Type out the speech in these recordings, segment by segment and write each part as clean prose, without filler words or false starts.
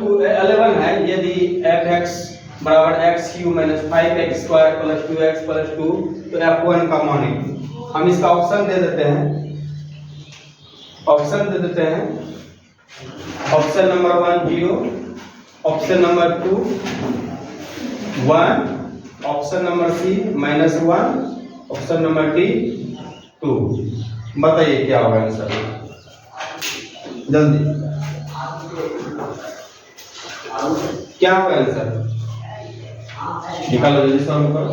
11 है, यदि f(x) बराबर x³ - 5x² + 2x + 2 तो f1 का मान है। हम इसका ऑप्शन दे देते हैं, option number 1 0, option number 2 1, option number C -1, option number D 2। बताइए क्या होगा आंसर, जल्दी क्या होगा आंसर, निकालो जल्दी, सॉल्व करो,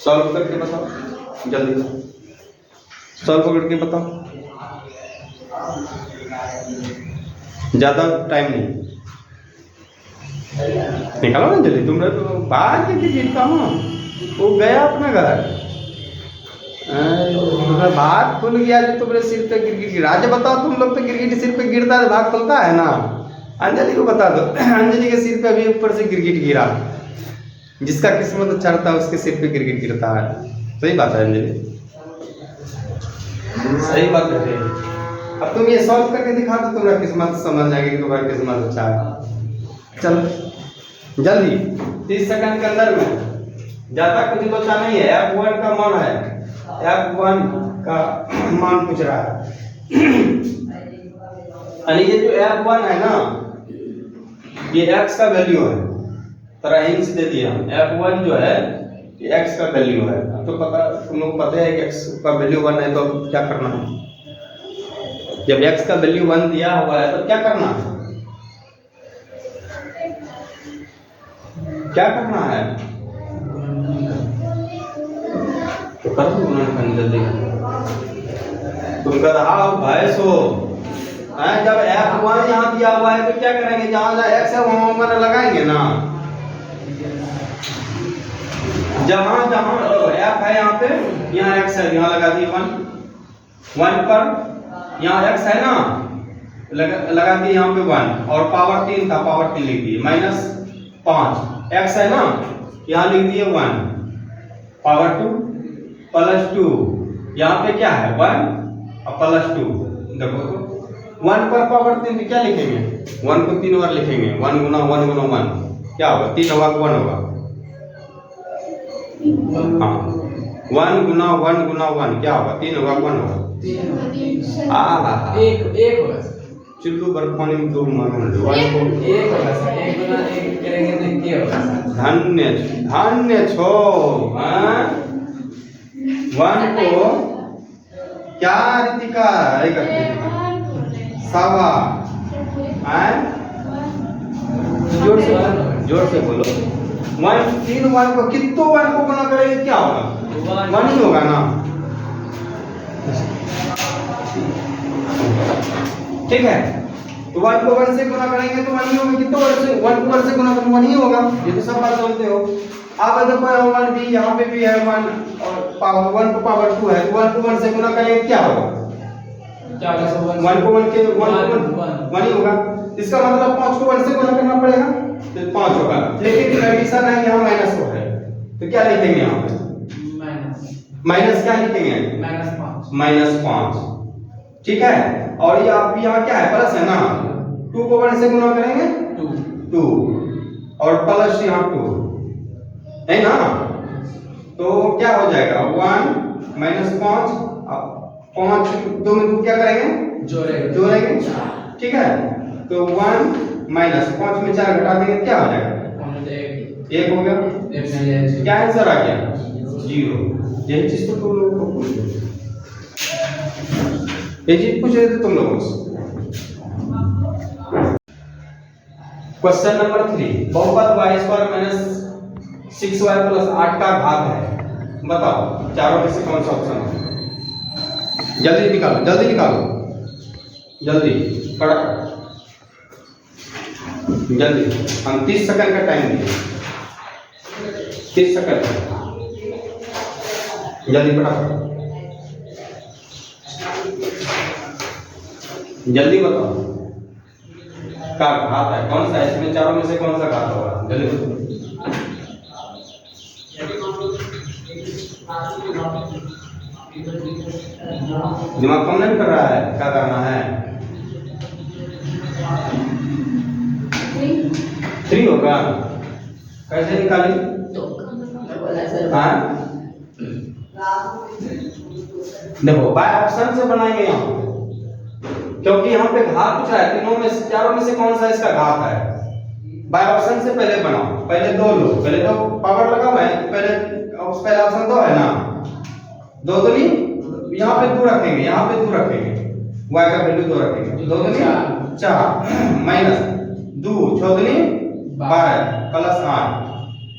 सॉल्व करके बताओ, जल्दी सॉल्व करके बताओ, ज्यादा टाइम नहीं, निकालो ना जल्दी। तुम तो बाहर के गिरता हूँ, वो गया अपना घर, भाग खुल गया जो तुम्हारे सिर पे गिरगिट गिरा। आज बताओ, तुम लोग तो गिरगिट सिर पे गिरता है भाग खुलता है ना। अंजलि को बता दो, अंजलि के सिर पे अभी ऊपर से गिरगिट गिरा। जिसका किस्मत अच्छा रहता है उसके सिर पे गिरगिट गिरता है। सही बात है अंजलि, सही बात है। अब तुम ये सॉल्व करके दिखा दो, तुम्हारा किस्मत समझ जाएगी कि तुम्हारा किस्मत अच्छा है। चलो जल्दी, 30 सेकंड के अंदर में, ज्यादा कुछ लोचा नहीं है। f1 का मान है, f1 का मान पूछ रहा है। यानी ये जो f1 है ना, ये x का वैल्यू है, तरह हिंट्स दे दिया। f1 जो है ये x का वैल्यू है। तो पता, तुम लोग पता है कि x का वैल्यू 1 है, तो क्या करना है? जब x का वैल्यू 1 दिया हुआ है तो क्या करना है? क्या करना है? तो कर दो गुणनखंड जल्दी। तुम गधा हो भैंस हो, जब f1 यहाँ दिया हुआ है तो क्या करेंगे? जहाँ जहाँ x है वहाँ वहाँ लगाएंगे ना। जहाँ जहाँ f है यहाँ पे, यहाँ x है, यहाँ लगा दिए 1 पर, यहाँ x है ना, लगा दिए यहाँ पे 1, और पावर 3 था, पावर 3 लिख दिए, -5 x है ना, यहाँ लिख दिए 1, पावर 2 + 2, यहाँ पे क्या है 1 और +2। देखो तो 1 पर पावर 3 क्या लिखेंगे? 1 को 3 बार लिखेंगे, 1 गुना 1 गुना 1 क्या होगा? 3 होगा, 1 होगा। हाँ, 1 गुना 1 गुना 1 क्या होगा? 3 होगा, 1 होगा। एक होगा। चुल्लू बर्फानी में 2 मान लो, 1 को 1 होगा सर, 1 गुना 1 करेंगे तो क्या होगा सर? धन्य छो, 1 को क्या रितिका सावा, जोर से बोलो। 3 1 को कितनों 1 को गुना करेंगे क्या होगा? 1 ही होगा ना। ठीक है, तो 1 को 1 से गुना करेंगे तो 1 ही होगा। कितनों 1 से 1 को 1 से गुना करेंगे 1 ही होगा। ये तो सब बात समझते हो। अब देखो 1 भी यहाँ पे भी है 1, और पावर 1 को पावर 2 है, 1 को 1 से गुना करेंगे क्या होगा? 1 को 1 ही होगा। इसका मतलब 5 को 1 से गुना करना पड़ेगा तो 5 होगा। लेकिन एडिशन है यहाँ माइनस हो है, तो क्या लिखेंगे यहाँ पे? माइनस क्या लिखेंगे? -5। ठीक है, और ये आप यहाँ क्या है? प्लस है ना। 2 को 1 से गुना करेंगे 2 और प्लस यहाँ 2 है ना, तो क्या हो जाएगा? 1 -5, 5 2 में 2 क्या करेंगे? जोड़ेंगे। ठीक है, तो 1 -5 में 4 घटा देंगे क्या हो जाएगा? 1 हो गया। क्या आंसर आ गया? 0। यही चीज तो तुम लोगों को पूछ रहे, ये चीज पूछ रहे थे तुम लोगों से। क्वेश्चन नंबर 3, बहुपद y² - 6y + 8 का घात है। बताओ चारों में से कौन सा ऑप्शन है? जल्दी निकालो, जल्दी निकालो, जल्दी कड़ा जल्दी। हम 30 सेकंड का टाइम दिए, 30 सेकंड, जल्दी फटाफट, जल्दी बताओ का घात है कौन सा? इसमें चारों में से कौन सा घात होगा? जल्दी बताओ। दिमाग कम नहीं कर रहा है, क्या करना है? 3 होगा। कैसे निकाली? हाँ देखो बाय ऑप्शन से बनाएंगे यहाँ पे, क्योंकि यहाँ पे घात पूछ रहा है, तीनों में से चारों में से कौन सा इसका घात है। बाय ऑप्शन से पहले बनाओ, पहले दो लो, पहले तो पावर लगा हुआ है, पहले ऑप्शन 2 है ना, 2 दूनी यहाँ पे 2 रखेंगे, यहाँ पे 2 रखेंगे, y का वैल्यू 2 रखेंगे, 2 दूनी 4 माइनस 2 6 दूनी 12 प्लस 8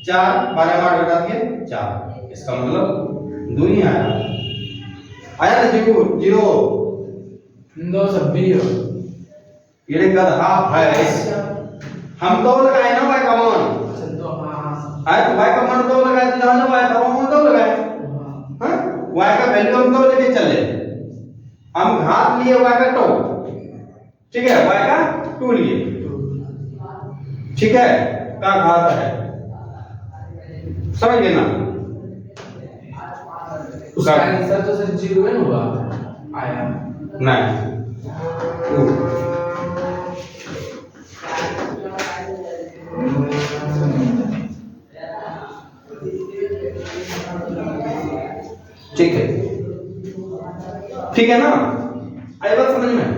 4 12 में 8 घटा दिए 4, इसका मतलब 2 ही आया ना। 0 2 सब भी हो ये गधा है। हम 2 लगाए ना y का मान, तो हां है तो y का मान 2 लगाए तो जहां y का मान 2 लगाए, हां y का वैल्यू हम 2 लेके चले, हम घात लिए y का 2, ठीक है, y का 2 लिए, ठीक है, का घात है, समझ गए ना। उसका आंसर तो सर 0 है होगा आया नहीं ठीक है ना, आई बात समझ में।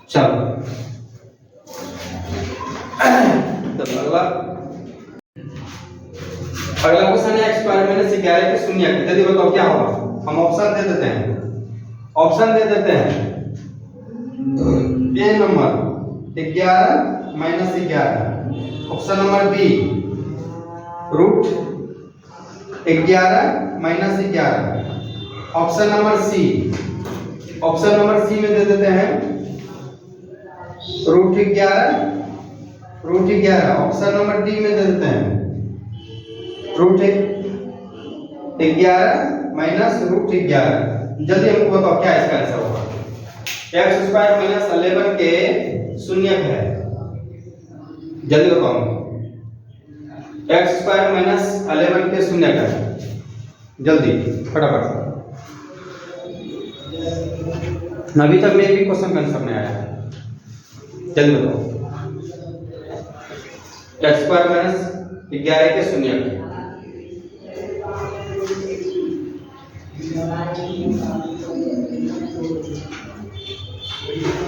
चलो अगला क्वेश्चन है x² - 11 के शून्य की, जल्दी बताओ क्या होगा। हम ऑप्शन दे देते हैं, A number 11 - 11, option number B √11 - 11, option number C में दे देते हैं √11, ऑप्शन नंबर डी में दे देते हैं √11 माइनस √11। जल्दी हमको बताओ क्या इसका आंसर होगा। x² - 11 के शून्यक है, जल्दी बताओ। x² - 11 के शून्यक है, जल्दी फटाफट। अभी तक में भी क्वेश्चन का आंसर नहीं आया, जल्दी बताओ। x² - 11 के शून्यक,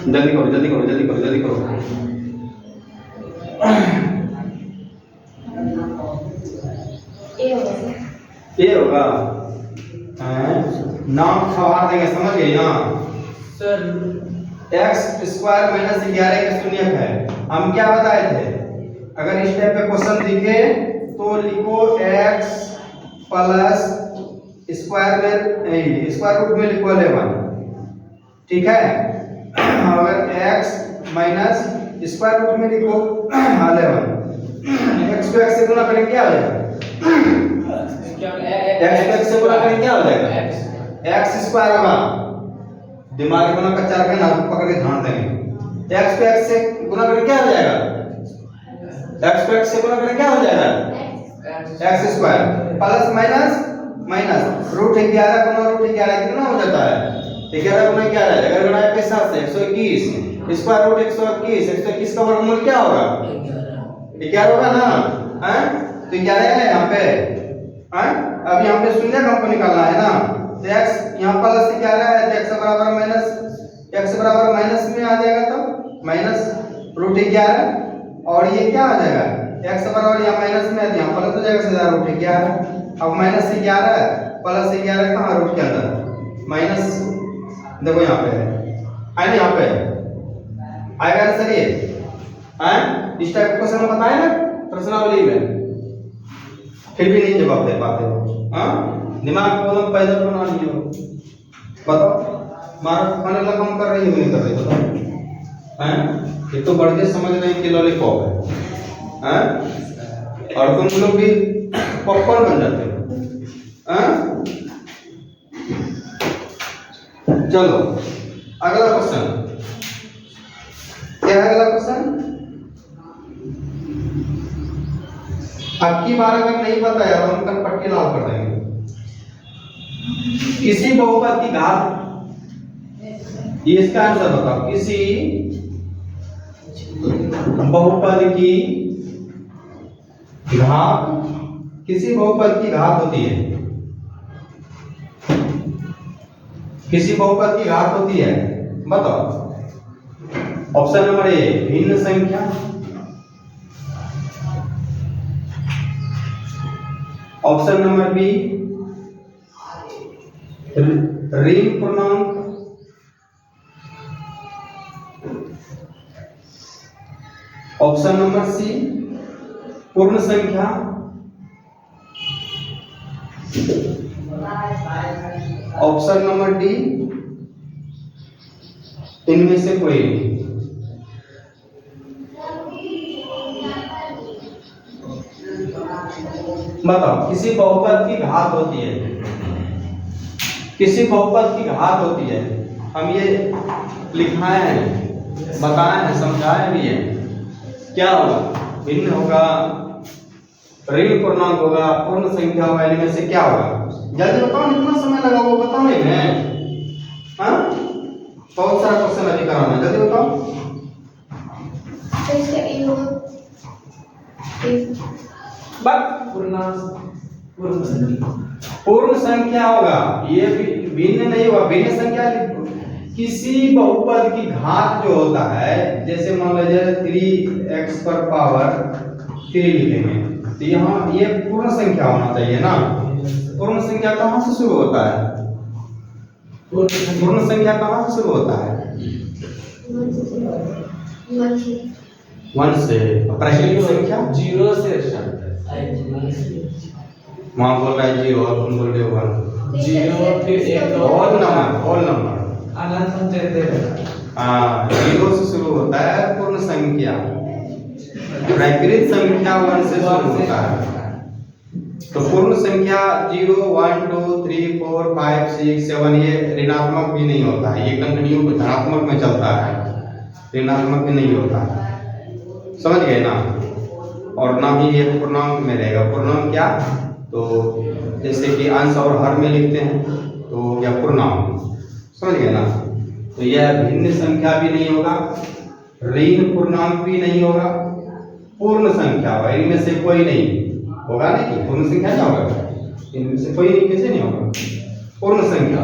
जल्दी करो। ये होगा नाम सवार देंगे, समझ गए ना सर। x² - 11 के शून्यक है, हम क्या बताए थे, अगर इस टाइप का क्वेश्चन दिखे तो लिखो x प्लस स्क्वायर रूट में लिखो 11, ठीक है। अगर x माइनस स्क्वायर रूट में लिखो 11, x को x से गुणा करेंगे क्या हो जाएगा, x को x से गुणा करेंगे क्या हो जाएगा, x स्क्वायर होगा, दिमाग में ना कच्चा रखें ना, पकड़ के ध्यान देंगे। x को x से गुणा करेंगे क्या हो जाएगा, x को x से गुणा करेंगे क्या हो जाएगा, x स्क्वायर प्लस माइनस √11 गुना √11 कितना हो जाता है, 11 गुना 11, अगर गुणा के साथ से 121, स्क्वायर रूट 121 का वर्गमूल क्या होगा, 11 होगा ना, हैं तो 11 है यहाँ पे, हैं अब यहाँ पे शून्य हमको निकालना है ना, तो x यहाँ प्लस 11 है तो x बराबर माइनस में आ जाएगा, तो माइनस √11, और ये क्या आ जाएगा, x बराबर यहाँ माइनस में है तो यहाँ प्लस हो जाएगा सीधा √11। अब माइनस 11 प्लस 11 कहाँ रूट के अंदर माइनस, देखो यहाँ पे है ना, यहाँ पे आएगा आंसर ये, हैं इस टाइप का क्वेश्चन बताए ना प्रश्नावली में, फिर भी नहीं जवाब दे पाते हो, हाँ दिमाग को एकदम पैदल बना लिए हो। बताओ मारो खाने लगा हम कर रही हो नहीं कर रही, बताओ हैं ये तो बढ़ के समझ रहे हैं कि लॉलीपॉप है, और तुम लोग भी पॉपकॉर्न बन जाते हो, हैं। चलो अगला क्वेश्चन क्या है, अगला क्वेश्चन आपकी बार अगर नहीं पता है तो हम कल पट्टी लाल कर देंगे। किसी बहुपद की घात, ये इसका आंसर बताओ, किसी बहुपद की घात, किसी बहुपद की घात होती है, किसी बहुपद की घात होती है, बताओ। ऑप्शन नंबर ए भिन्न संख्या, ऑप्शन नंबर बी ऋण पूर्णांक, ऑप्शन नंबर सी पूर्ण संख्या, ऑप्शन नंबर डी इनमें से कोई नहीं। बताओ, किसी बहुपद की घात होती है, किसी बहुपद की घात होती है, हम ये लिखाए हैं, बताए हैं, समझाए भी हैं। क्या होगा? भिन्न होगा, ऋण पूर्णांक होगा, पूर्ण संख्या होगा, इनमें से क्या होगा? जल्दी बताओ, कितना समय लगा वो बताओ नहीं है? हाँ, बहुत सारा क्वेश्चन अभी कराना, जल्दी बताओ। पूर्ण संख्या होगा, ये भिन्न नहीं होगा। भिन्न संख्या किसी बहुपद की घात जो होता है, जैसे मान लीजिए 3x पर पावर 3 लिखेंगे, तो यहाँ ये पूर्ण संख्या होना चाहिए ना। पूर्ण संख्या कहाँ से शुरू होता है? पूर्ण संख्या कहाँ से शुरू होता है? 1 से। प्राकृतिक संख्या 0 से स्टार्ट है। वहाँ बोल रहा है 0 और तुम बोल रहे हो 1। 0 फिर एक होल नंबर अनंत हम देते हैं। हाँ, 0 से शुरू होता है पूर्ण संख्या, प्राकृतिक संख्या 1 से शुरू होता है। तो पूर्ण संख्या 0 1 2 3 4 5 6 7 ये ऋणात्मक भी नहीं होता है, ये कंटिन्यू धनात्मक में चलता है, ऋणात्मक भी नहीं होता है। समझ गए ना? और ना ही ये पूर्णांक में रहेगा। पूर्णांक क्या? तो जैसे कि अंश और हर में लिखते हैं तो या पूर्णांक, समझ गए ना? तो यह भिन्न संख्या भी नहीं होगा, ऋण पूर्णांक भी नहीं होगा, पूर्ण संख्या होगा। इनमें से कोई नहीं होगा ना, कि पूर्ण संख्या क्या होगा? इनमें से कोई नहीं, कैसे नहीं होगा? पूर्ण संख्या।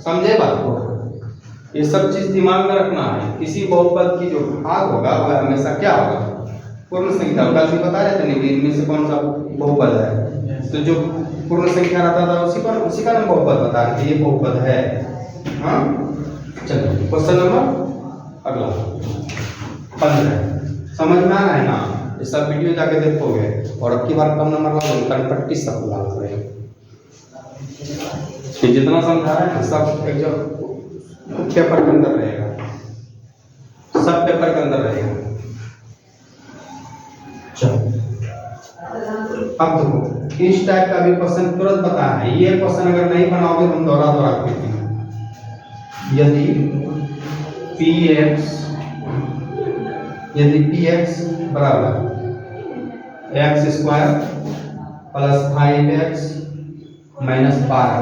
समझे बात को? ये सब चीज दिमाग में रखना है। किसी बहुपद की जो भाग होगा वह हमेशा क्या होगा? पूर्ण संख्या होगा। कल भी बता रहे थे नहीं, इनमें से कौन सा बहुपद है, तो जो पूर्ण संख्या रहता था उसी का नाम बहुपद बता रहे थे, ये बहुपद है। हाँ, चलिए क्वेश्चन नंबर अगला 15। समझ में आ रहा है ना? ये सब वीडियो जाके देखोगे और अब की बार कम नंबर लाओगे, पट्टी सब लाल करेगा। जितना समझा रहा है सब एक जो पेपर के अंदर रहेगा, सब पेपर के अंदर रहेगा। चलो अब देखो, इस टाइप का भी क्वेश्चन तुरंत बताया है। ये क्वेश्चन अगर नहीं बनाओगे तुम दोहरा करते हैं। यदि px बराबर x² प्लस 5x माइनस 12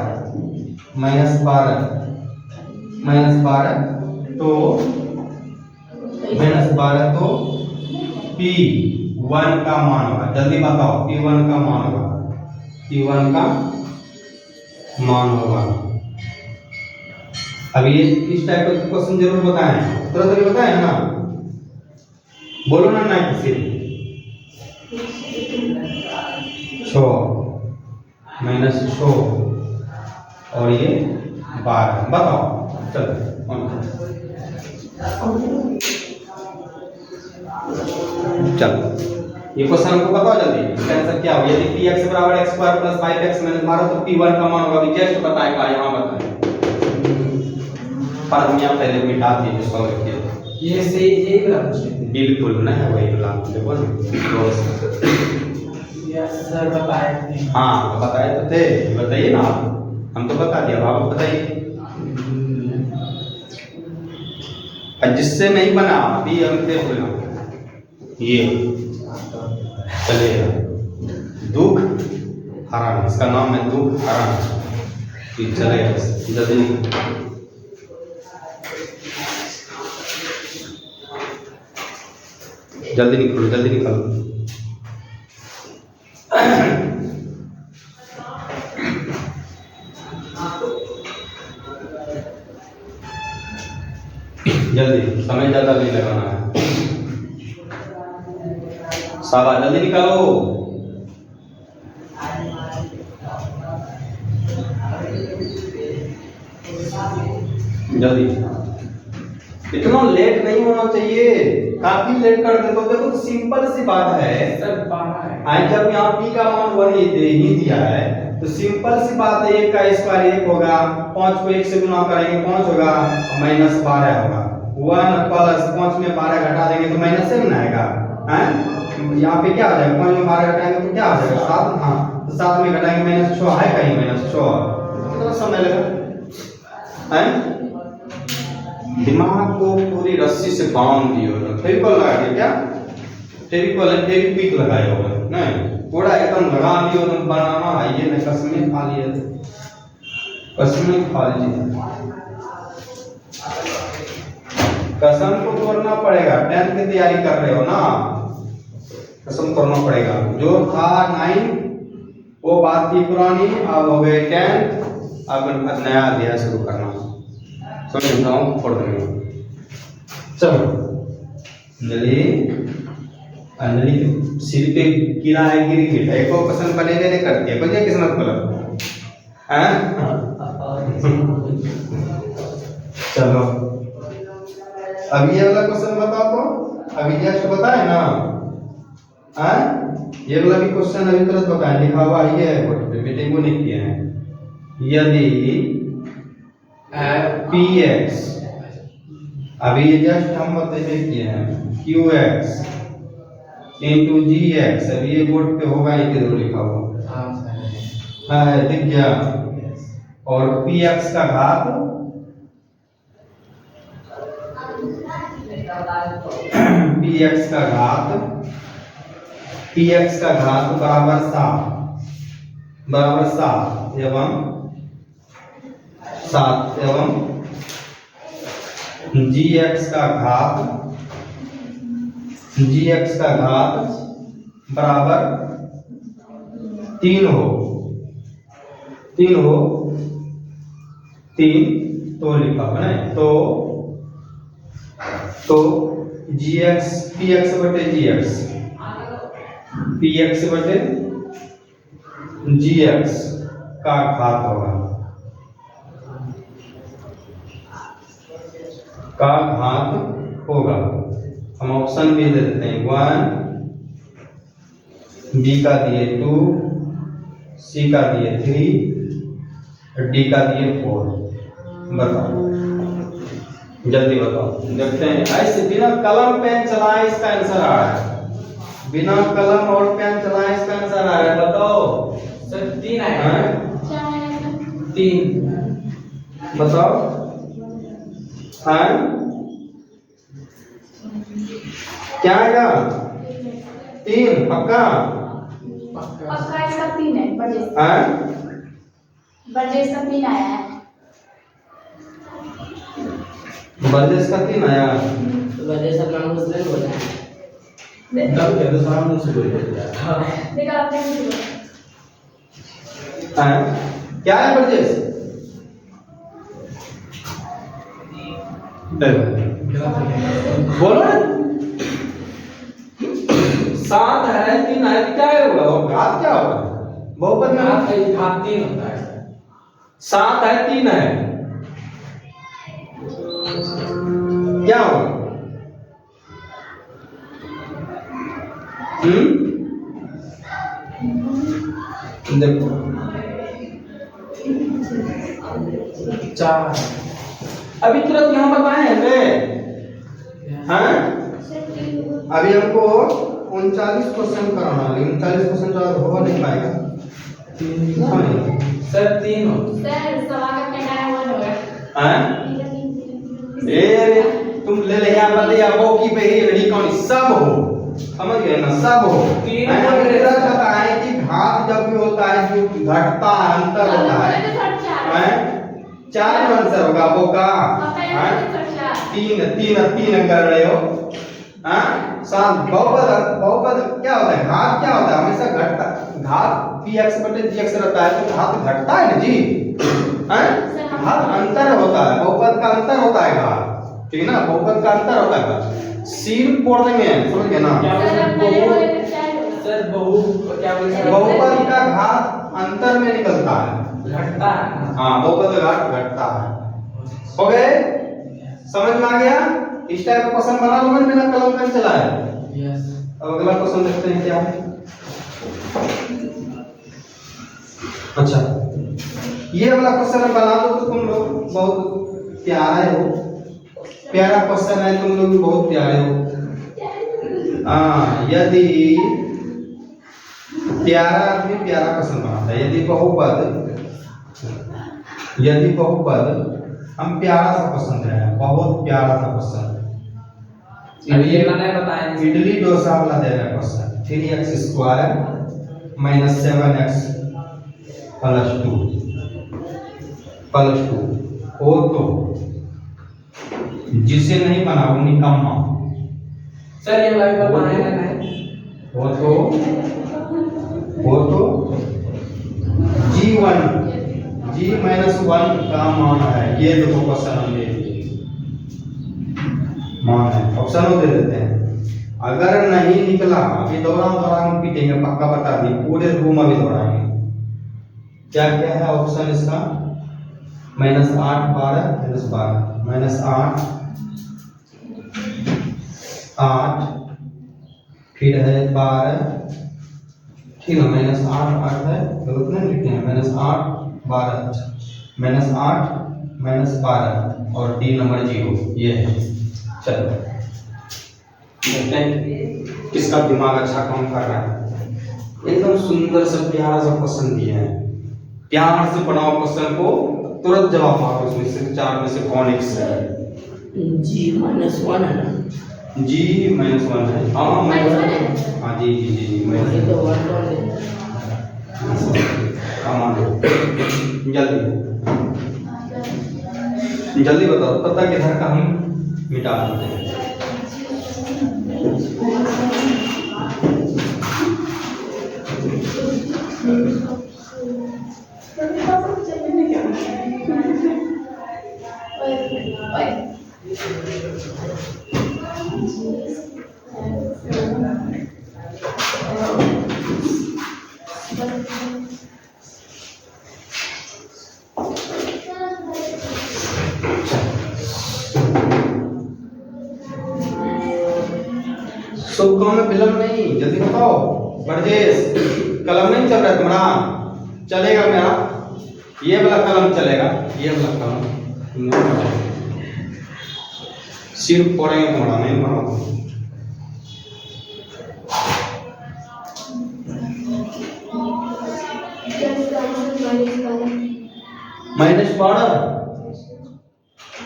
तो P1 का मान होगा। जल्दी बताओ, P1 का मान होगा, P1 का मान होगा। अब ये इस टाइप का क्वेश्चन जरूर बताएं, तुरंत भी बताएं ना, बोलो ना ना किसी 6 माइनस 6 और ये 12, बताओ। चलो ये क्वेश्चन हमको बताओ जल्दी, इसका आंसर क्या होगा? यदि px बराबर x² प्लस 5x माइनस 12 तो P1 का मान होगा। जस्ट बताएगा, यहाँ बताएं पर हम यहाँ पहले मिटा दिए सॉल्व किए। ये सही, यही वाला क्वेश्चन बिल्कुल नहीं वही वाला देखो ना। यस सर बताए थे। हाँ तो बताए तो थे, बताइए ना, हम तो बता दिया, आप बताइए। जिससे नहीं बना अभी हम देख लेना, ये चलेगा दुख हरण, इसका नाम है दुख हरण। चलेगा जल्दी जल्दी निकलो, जल्दी निकलो। जल्दी, समय ज्यादा नहीं लगाना है। शाबाश, जल्दी निकालो। जल्दी, इतना लेट नहीं होना चाहिए, काफी लेट कर दे तो देखो सिंपल सी बात है सर 12 है। आज जब यहाँ p का मान 1 ही दिया है तो सिंपल सी बात है, 1 का स्क्वायर 1 होगा, 5 को 1 से गुना करेंगे 5 होगा और माइनस 12 होगा। 1 प्लस 5 में 12 घटा देंगे तो माइनस 7 आएगा, हैं? यहाँ पे क्या आ जाएगा, 5 में 12 घटाएंगे तो क्या आ जाएगा 7। हाँ, तो 7 में घटाएंगे माइनस 6 है, कहीं माइनस 6 कितना समय लगा, हैं? दिमाग को पूरी रस्सी से बांध दियो ना, फेविकॉल लगा दिया क्या, फेविकॉल है, फेविक्विक लगाया होगा नहीं, पूरा एकदम लगा लियो तुम, बनाना है ये ना, कसमें खा लिए, कसमें खा लीजिए, कसम को तोड़ना पड़ेगा। 10th की तैयारी कर रहे हो ना, कसम तोड़ना पड़ेगा। जो था 9 वो बात थी पुरानी, अब हो गए 10th, अब नया अध्याय शुरू करना। समझाऊं पढ़ देंगे, चलो। अंजलि, अंजलि के सिर पे कीड़ा है, गिर गया, एक को पसंद बने नहीं करती है, बजे किस्मत मतलब, हैं? चलो, अभी ये वाला क्वेश्चन बताओ तो, अभी जस्ट बताए ना, हैं? ये वाला भी क्वेश्चन अभी तुरंत बताए, लिखा हुआ ये है बोर्ड पे, बेटे को नहीं किए हैं। यदि px, अभी ये जस्ट हम बताइए किए हैं, qx into gx, अभी ये बोर्ड पे होगा, ये किधर लिखा हुआ है, दिख गया। और px का घात, px का घात, px का घात बराबर 7 एवं 7 एवं gx का घात बराबर 3 हो, 3 तो लिखा है ना, तो gx px बटे gx का घात होगा, हम ऑप्शन भी दे देते हैं, 1, बी का दिए 2, सी का दिए 3, डी का दिए 4। बताओ, जल्दी बताओ, देखते हैं। ऐसे बिना कलम पेन चलाए इसका आंसर आ रहा है, बिना कलम और पेन चलाए इसका आंसर आ रहा है। बताओ सर 3 आएगा, 3 बताओ, हैं? क्या आएगा, 3 पक्का, इसका 3 है, बर्जेस का 3 आया है, बर्जेस का 3 आया, तो बर्जेस अपना मुस्लिम बोला है, तब क्या तो सारा मुंह से बोल दिया, देखा आपने हैं? क्या है बर्जेस, बोलो ना, 7 है 3 है, क्या होगा, वो घात क्या होगा, बहुपद में घात 3 होता है। 7 है 3 है, क्या होगा, देखो 4 अभी तुरंत यहाँ बताए हैं, अभी हमको 39 क्वेश्चन कराना है, 39 क्वेश्चन तो हो नहीं पाएगा, सर 3 हो, सर सवाल का क्या है, 1 होगा, हैं? ए तुम ले ले यहाँ बताइए, वो की पे ही लड़ी कौन सब हो, समझ गए ना, सब हो। मेरा कहता है कि घात जब भी होता है जो घटता है, अंतर होता है, 4 आंसर होगा वो का, 3 कर रहे हो, हाँ शांत बहुपद क्या होता है, घात क्या होता है, हमेशा घटता, घात px बटे gx रहता है तो घात घटता है ना जी, हैं घात अंतर होता है, बहुपद का अंतर होता है घात, ठीक है ना, बहुपद का अंतर होता है घात। सिर फोड़ देंगे, समझ गए ना, सर अब पहले बोले थे क्या होगा? सर बहु क्या बोलते हैं? बहुपद का घात अंतर में निकलता है, घटता है। हाँ बहुपद का घात घटता है। हो गए, समझ में आ गया, इस टाइप का क्वेश्चन बना लो, मैंने बिना कलम पेन चलाए। यस। अब अगला क्वेश्चन देखते हैं क्या है। अच्छा ये वाला क्वेश्चन बना दो तो तुम लोग बहुत प्यारे हो, प्यारा क्वेश्चन है, तुम लोग भी बहुत प्यारे हो। हाँ यदि प्यारा आदमी प्यारा क्वेश्चन बनाता है, यदि बहुपद हम प्यारा सा क्वेश्चन दे रहे हैं, बहुत प्यारा सा क्वेश्चन, अभी ये वाला नहीं बताएं। इडली डोसा वाला दे रहा है question, 3x square minus 7x plus two हो तो जिसे नहीं बना वो निकम्मा, सर ये वाला भी बताएं ना नहीं। हो तो g माइनस 1 का मान है, ये देखो क्वेश्चन हम दे मान है, ऑप्शन दे देते हैं। अगर नहीं निकला अभी दौरान पीटेंगे, पक्का बता दी, पूरे रूम अभी दौड़ाएंगे। क्या क्या है ऑप्शन इसका, -8 12 -8 8 फिर है 12, ठीक है, -8 8 है, गलत नहीं लिखे हैं, -8 12 -8 -12 और डी नंबर 0, ये है। चलो देखते हैं किसका दिमाग अच्छा काम कर रहा है। एकदम सुंदर सा प्यारा सा क्वेश्चन दिया है, प्यार से बनाओ क्वेश्चन को, तुरंत जवाब मारो, उसमें से 4 में से कौन एक सही है। g -1 है ना, g -1 है, हाँ हाँ जी ये तो 1 जल्दी बताओ, तब तक इधर का हम मिटा देते हैं। शुभ काम में विलम्ब नहीं, जल्दी बताओ। बरजेश कलम नहीं चल रहा है तुम्हारा, चलेगा मेरा, ये वाला कलम चलेगा, ये वाला कलम सिर्फ पढ़ेंगे तुम्हारा, नहीं पढ़ाओ। -12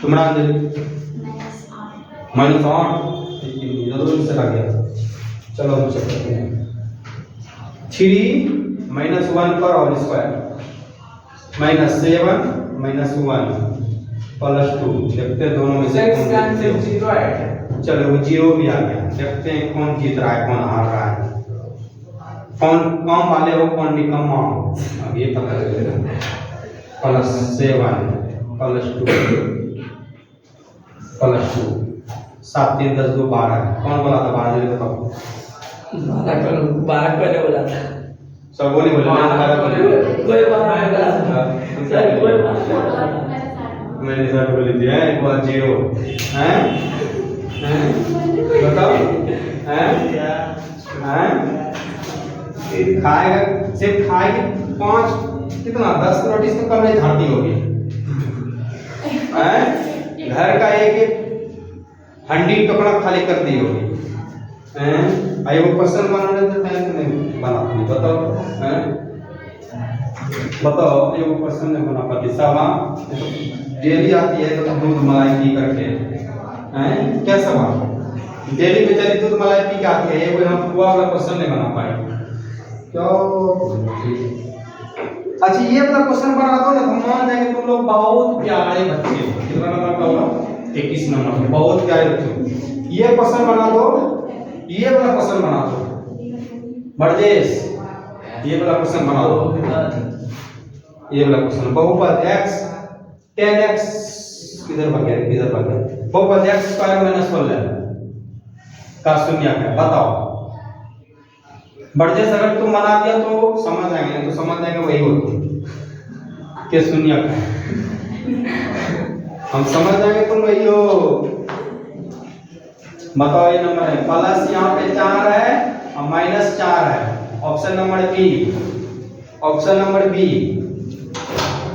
तुम्हारा -8 जरूर से लग गया। चलो हम चेक करते हैं, 3 -1 पर होल स्क्वायर -7 -1 प्लस 2, देखते हैं दोनों में से इसका आंसर 0 है। चलो वो 0 भी आ गया, देखते हैं कौन जीत रहा है कौन हार रहा है, कौन कम वाले हो कौन निकम्मा हो, अब ये पता चलेगा। +7 +2 7 3 10 2 12 कौन बोला था 12 जल्दी बताओ। 12 पहले बोला था, सब बोले 12 बोले, कोई बात नहीं सर, कोई बात नहीं, मैंने सब बोल दिया है, एक बार 0 हैं बताओ हैं खाएगा, सिर्फ खाएगी 5 कितना 10 रोटी से कम नहीं झाड़ती होगी हैं, घर का एक हंडी टुकड़ा खाली कर दी होगी हैं, आई वो क्वेश्चन बनाने देते हैं कि नहीं बनाती, बताओ हैं, बताओ ये वो क्वेश्चन नहीं बना पाती। सवा डेली आती है तो दूध मलाई पी करके हैं, क्या सवाल डेली बेचारी दूध मलाई पी के आती है, ये कोई हम हुआ वाला क्वेश्चन नहीं बना पाए क्यों। अच्छा ये वाला क्वेश्चन बना दो ना, हम मान जाएंगे तुम लोग बहुत प्यारे बच्चे हो, कितना नंबर का होगा 21 नंबर, बहुत प्यारे बच्चे हो। ये क्वेश्चन बना दो, ये वाला क्वेश्चन बना दो बर्जेस, ये वाला क्वेश्चन बना दो, ये वाला क्वेश्चन। बहुपद x tan x किधर भाग गया, बहुपद x स्क्वायर माइनस 12 का शून्य है, बताओ। बर्जेस अगर तुम बना दिया तो समझ आएंगे, तो समझ जाएंगे वही होता के शून्य का, हम समझ जाएंगे तुम वही हो। बताओ ये नंबर है प्लस यहाँ पे 4 है और माइनस 4 है, option number B, option number B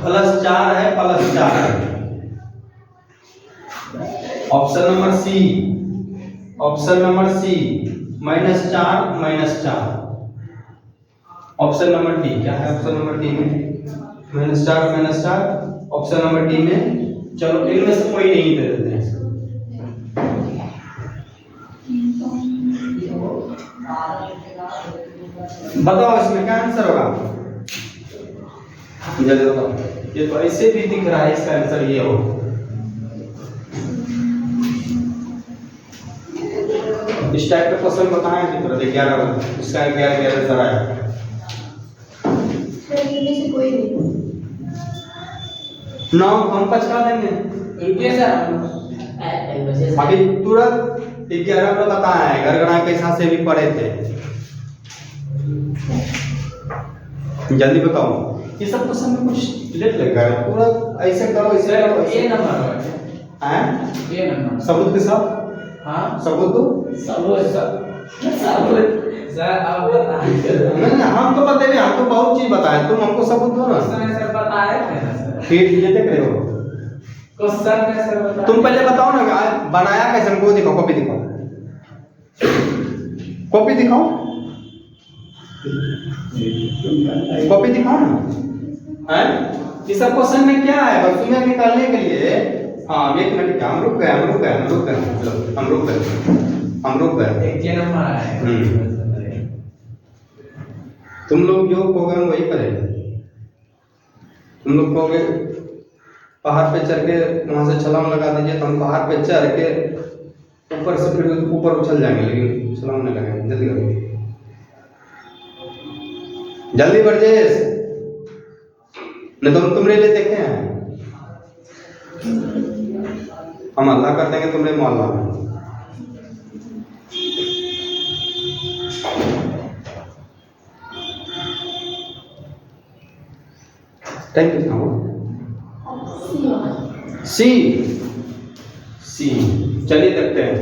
plus 4 है प्लस 4 है, option number C, option number C minus 4 minus 4, option number D क्या है, ऑप्शन नंबर डी में minus 4 minus 4, option number D में। चलो इनमें से कोई नहीं दे देते हैं, बताओ इसमें क्या आंसर होगा, जल्दी बताओ। ये तो ऐसे भी दिख रहा है, इसका आंसर ये हो। इस टाइप का क्वेश्चन बताएं मित्र, 11 इसका 11 आंसर आया। इनमें से कोई नहीं। नौ हम पछा देंगे, रुकिए सर, अभी तुरंत 11 में बताया है, गड़गड़ा के हिसाब से भी पढ़े थे। जल्दी बताओ, ये सब क्वेश्चन में कुछ लेट लगेगा, पूरा ऐसे करो ऐसे करो ये ऐसे नंबर हैं, ये नंबर सबूत के साथ, हाँ सबूत दो। सर आप बताइए। नहीं हम तो बताए, हम तो बहुत चीज बताए, तुम हमको सबूत दो ना। सर बताए थे ना सर, फिर ये देख रहे हो, क्वेश्चन में सर बताए। तुम पहले बताओ ना कि बनाया कैसे, हमको दिखाओ, कॉपी दिखाओ, कॉपी दिखाओ, कॉपी दिखाओ ना। हैं ये सब क्वेश्चन में क्या है, बस तुम्हें निकालने के लिए। हाँ एक मिनट, हम रुक गए, हम रुक गए, हम रुक गए, चलो हम रुक गए, हम रुक गए। एक ये नंबर आया, तुम लोग जो कहोगे हम वही करेंगे। तुम लोग कहोगे पहाड़ पे चढ़ के वहां से छलांग लगा दीजिए, तो हम पहाड़ पे चढ़ के ऊपर से फिर ऊपर उछल जाएंगे, लेकिन छलांग नहीं लगाएंगे। जल्दी करो, जल्दी बरजेश, नहीं तो हम तुमरे लिए देखे हैं, हम अल्लाह कर देंगे तुम्हारे मोहल्ला में। टाइम कितना हुआ? सी, सी चलिए देखते हैं।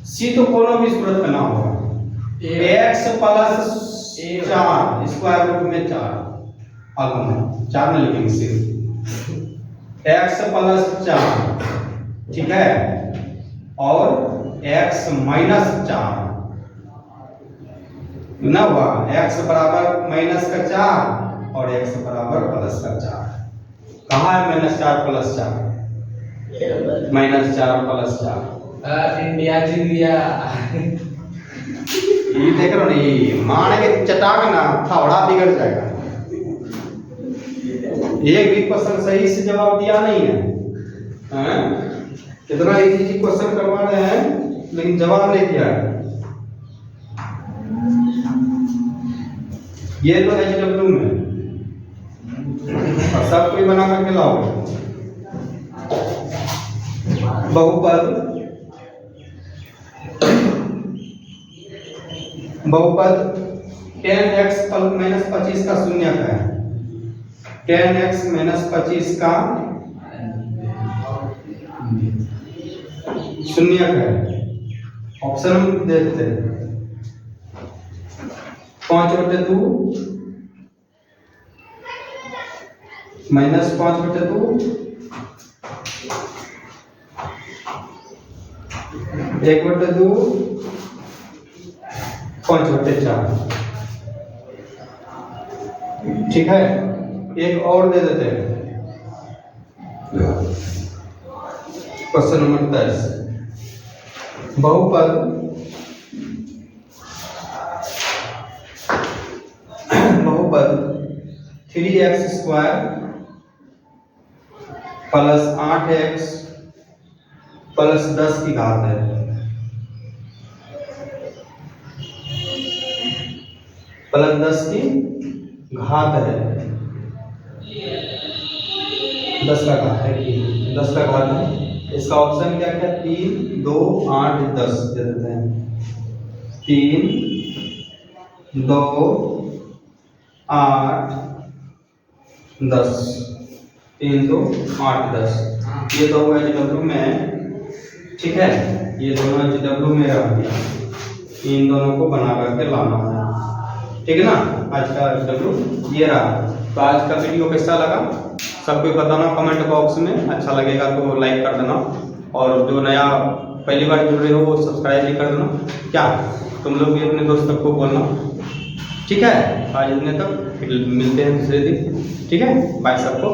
सी तो कोनो भी सूरत में ना होगा, x प्लस 4 स्क्वायर रूट में 4 आगम है, 4 में लिखेंगे सिर्फ x प्लस 4, ठीक है, और x माइनस 4 ना हुआ, x बराबर माइनस का 4 और x बराबर प्लस का 4। कहाँ है minus 4 plus 4, minus 4 plus 4। India जीत गया। ये देख रहे हो ना, ये मार के चटाक ना थोड़ा बिगड़ जाएगा। एक भी क्वेश्चन सही से जवाब दिया नहीं है, हैं? इतना इजी क्वेश्चन करवा रहे हैं लेकिन जवाब नहीं दिया है। ये तो HW में और सब कोई बना करके लाओ। बहुपद, बहुपद tan x माइनस 25 का शून्य का है, tan x माइनस 25 का शून्य का है। ऑप्शन हम देखते हैं, 5/2 माइनस 5/2 1/2 5/4। ठीक है, एक और दे देते हैं, क्वेश्चन नंबर 10। बहुपद, बहुपद 3x square plus 8x plus 10 की घात है, प्लस 10 की घात है, 10 का घात है कि 10 का घात है। इसका ऑप्शन क्या क्या? 3, 2, 8, 10 दे देते हैं। 3, 2, 8, 10, 3, 2, 8, 10। ये तो हुआ HW में, ठीक है। ये दोनों HW में रह गया, इन दोनों को बना करके लाना है, ठीक है ना। आज का HW ये रहा। तो आज का वीडियो कैसा लगा सबको बताना कमेंट बॉक्स में। अच्छा लगेगा तो लाइक कर देना, और जो नया पहली बार जुड़ रहे हो वो सब्सक्राइब भी कर देना। क्या तुम लोग भी अपने दोस्तों को बोलना, ठीक है। आज इतने तक, फिर मिलते हैं दूसरे दिन, ठीक है। बाय सबको।